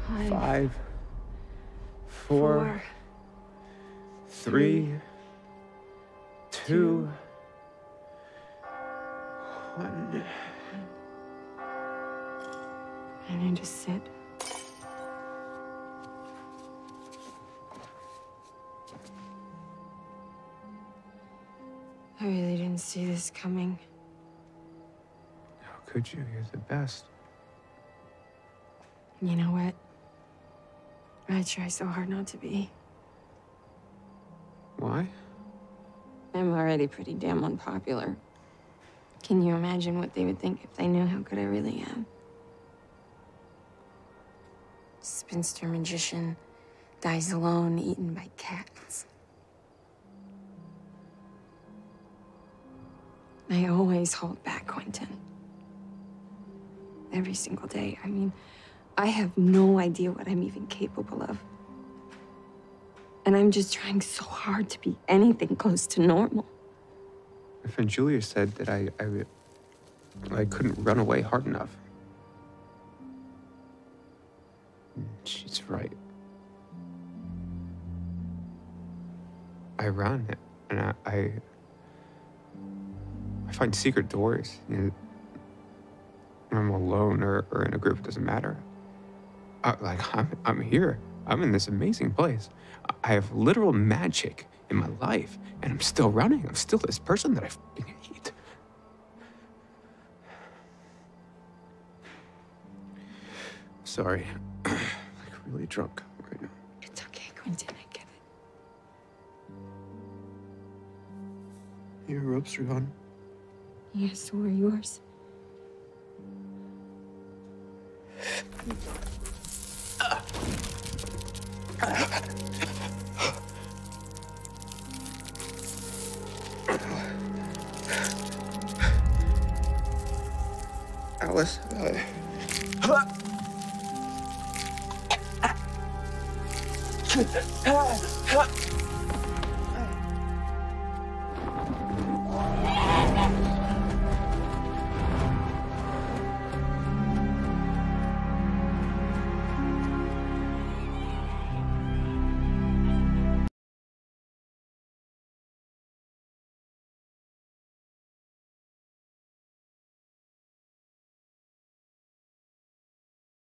5, 4, 3, 2, 1. And I just sit. I really didn't see this coming. How could you? You're the best. You know what? I try so hard not to be. Why? I'm already pretty damn unpopular. Can you imagine what they would think if they knew how good I really am? Spinster magician, dies alone, eaten by cats. I always hold back, Quentin. Every single day. I mean, I have no idea what I'm even capable of. And I'm just trying so hard to be anything close to normal. My friend Julia said that I couldn't run away hard enough. She's right. I run, and I find secret doors. You know, when I'm alone or in a group, it doesn't matter. I'm here. I'm in this amazing place. I have literal magic in my life, and I'm still running. I'm still this person that I fucking hate. Sorry. I'm like really drunk right now. It's okay, Quentin. I get it. Your ropes are on. Yes, so are yours. Alice,